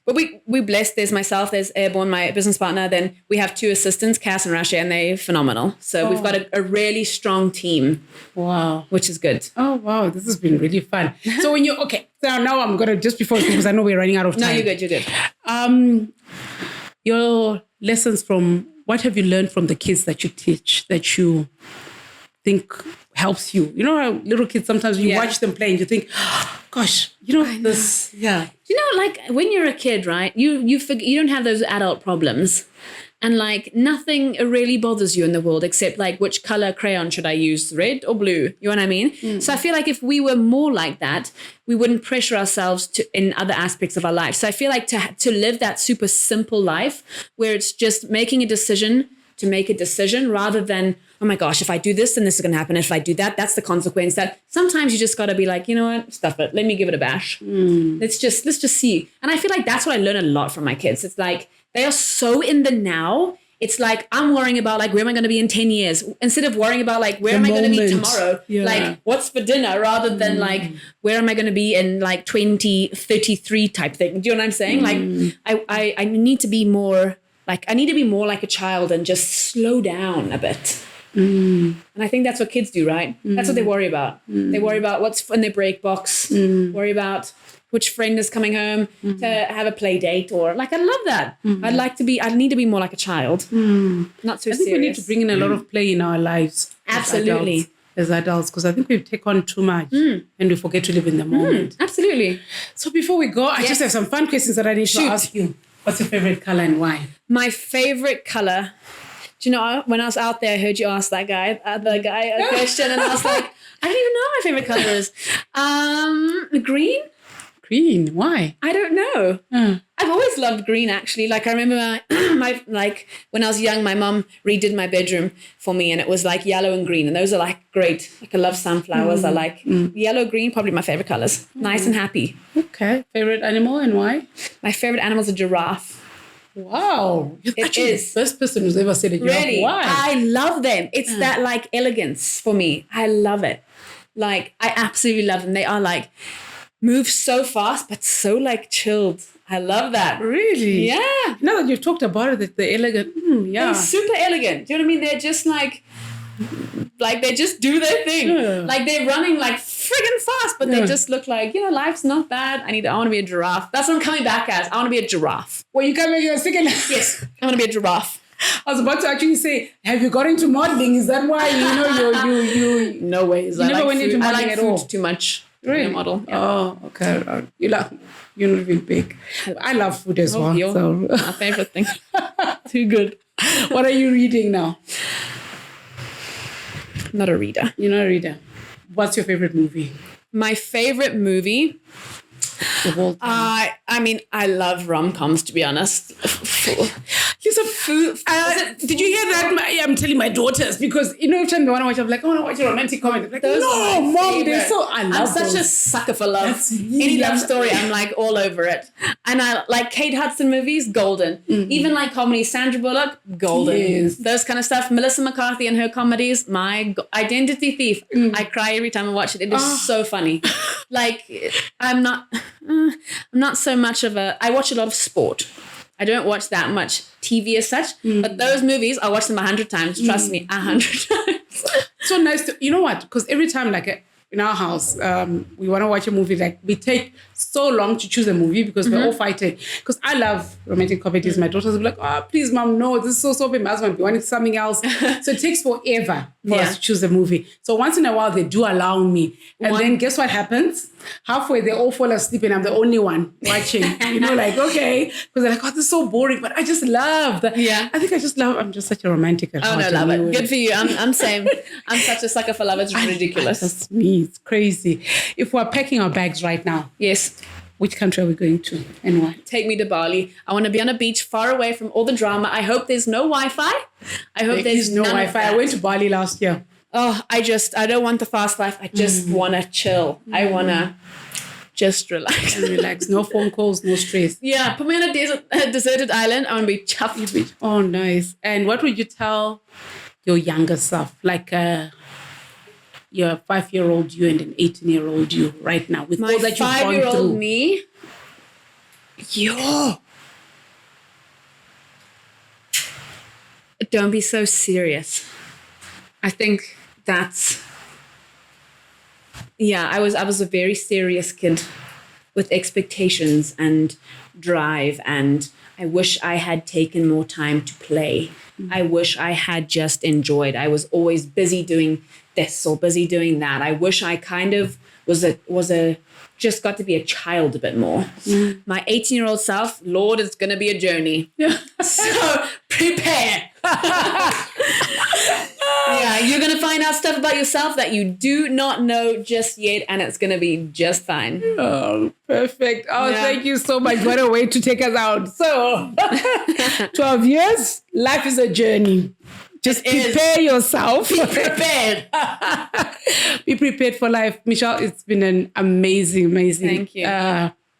but we're blessed. There's myself, there's Airborne, my business partner. Then we have 2 assistants, Cass and Rasha, and they're phenomenal. So we've got a really strong team. Wow. Which is good.
Oh, wow. This has been really fun. So so now I'm going to, just before, because I know we're running out of time.
No, you're good.
Your lessons what have you learned from the kids that you teach that you think helps you? You know how little kids, sometimes you watch them play and you think, oh, gosh, this,
like when you're a kid, right, you don't have those adult problems, and like nothing really bothers you in the world except like which color crayon should I use, red or blue? You know what I mean? So I feel like if we were more like that, we wouldn't pressure ourselves in other aspects of our life. So I feel like to live that super simple life where it's just making a decision to make a decision rather than, oh my gosh, if I do this, then this is going to happen. If I do that, that's the consequence. That sometimes you just got to be like, you know what, stuff it. Let me give it a bash. Let's just see. And I feel like that's what I learn a lot from my kids. It's like they are so in the now. It's like I'm worrying about like where am I going to be in 10 years instead of worrying about like where am I going to be tomorrow? Yeah. Like what's for dinner rather than like where am I going to be in like 2033 type thing. Do you know what I'm saying? Like I need to be more like a child and just slow down a bit. And I think that's what kids do, right? That's what they worry about. They worry about what's in their break box, worry about which friend is coming home to have a play date, or like, I love that. I need to be more like a child. Not so serious. I think we need
to bring in a lot of play in our lives.
Absolutely.
As adults, because I think we take on too much and we forget to live in the moment.
Absolutely.
So before we go, I just have some fun questions that I need to ask you. What's your favorite color and why?
My favorite color. Do you know, when I was out there, I heard you ask that guy, the guy a question, and I was like, I don't even know what my favorite color is. Green?
Green. Why?
I don't know. I've always loved green, actually. Like, I remember my like when I was young, my mom redid my bedroom for me, and it was like yellow and green, and those are like great. Like, I love sunflowers. I like yellow, green, probably my favorite colors. Nice and happy.
Okay. Favorite animal and why?
My favorite animal is a giraffe.
Wow. You're
It
actually
is.
the first person who's ever said it.
Really?
Why?
I love them. It's that like elegance for me. I love it. Like, I absolutely love them. They are like, move so fast, but so like chilled. I love that.
Really?
Yeah.
Now that you've talked about it, the elegant, yeah.
They're super elegant. Do you know what I mean? They're just like they just do their thing.
Yeah.
Like, they're running like friggin' fast, but they just look like, life's not bad. I want to be a giraffe. That's what I'm coming back as. I want to be a giraffe.
Well, you can make your second.
Yes, I want to be a giraffe.
I was about to actually say, have you got into modeling? Is that why you
No ways.
You never went into
I
modeling
like
at
food
all?
too much.
Really?
To be a model. Yeah.
Oh, okay. You're not really big. I love food as well. So.
My favorite thing. Too good.
What are you reading now?
Not a reader.
You're not a reader. What's your favorite movie?
My favorite movie.
The whole time.
I mean, I love rom-coms, to be honest.
He's a food. Did you hear that? I'm telling my daughters because every time they want to watch, I'm like, I want to watch a romantic comedy. They're like,
Those
no,
are my
mom,
favorite.
they're so.
I'm such a sucker for love. Any love story, I'm like all over it. And I like Kate Hudson movies, golden. Even like comedy, Sandra Bullock, golden.
Yes.
Those kind of stuff. Melissa McCarthy and her comedies, my Identity Thief. I cry every time I watch it. It is so funny. Like, I'm not so much of a. I watch a lot of sport. I don't watch that much TV as such, but those movies, I watch them 100 times. Trust me, 100 times.
So nice to, you know what? Because every time, like in our house, we want to watch a movie, like we take so long to choose a movie because we're all fighting. Because I love romantic comedies. My daughters will be like, oh, please, mom, no, this is so soapy. My husband will be wanting something else. So it takes forever for us to choose a movie. So once in a while, they do allow me. And then guess what happens? Halfway, they all fall asleep and I'm the only one watching. Like, okay. Because they're like, oh, this is so boring. But I just love that.
Yeah.
I think I'm just such a romantic at heart.
Oh, no, love it. Good for you. I'm same. I'm such a sucker for love. It's ridiculous.
That's me. It's crazy. If we're packing our bags right now,
Yes.
which country are we going to and why?
Take me to Bali. I want to be on a beach far away from all the drama. I hope there's no Wi-Fi. I hope there's
no
none of
Wi-Fi.
that.
I went to Bali last year.
Oh, I don't want the fast life. I just want to chill. I want to just relax.
And relax. No phone calls, no stress.
Yeah, put me on a deserted island. I want to be chuffed.
Oh, nice. And what would you tell your younger self? Like your 5-year-old you and an 18-year-old you right now with
My
all that you've gone
5-year-old
through?
me. Don't be so serious. I think that's. Yeah, I was a very serious kid with expectations and drive, and I wish I had taken more time to play. I wish I had just enjoyed. I was always busy doing this or busy doing that. I wish I kind of was just got to be a child a bit more. My 18-year-old self, Lord, it's going to be a journey. So prepare. Yeah, you're going to find out stuff about yourself that you do not know just yet, and it's going to be just fine.
Oh, perfect. Oh, Thank you so much. What a way to take us out. So, 12 years, life is a journey. Just prepare yourself.
Be prepared.
Be prepared for life. Michelle, it's been an amazing
Thank you.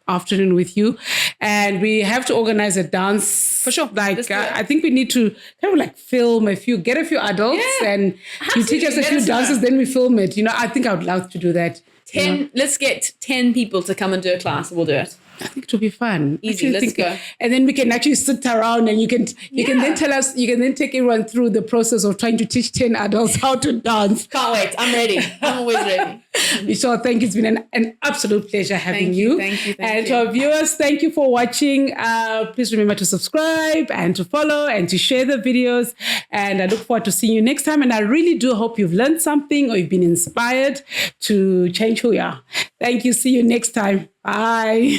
Afternoon with you. And we have to organize a dance.
For sure.
Like, I think we need to kind of like film get a few adults and you teach us a few dances, then we film it. I think I would love to do that.
10. Let's get 10 people to come and do a class. We'll do it.
I think it will be fun.
Easy, let's go.
And then we can actually sit around and you can then tell us, you can then take everyone through the process of trying to teach 10 adults how to dance.
Can't wait. I'm ready. I'm always ready.
Michelle, thank you. It's been an absolute pleasure having you.
Thank you.
And to our viewers, thank you for watching. Please remember to subscribe and to follow and to share the videos. And I look forward to seeing you next time. And I really do hope you've learned something or you've been inspired to change who you are. Thank you. See you next time. Bye.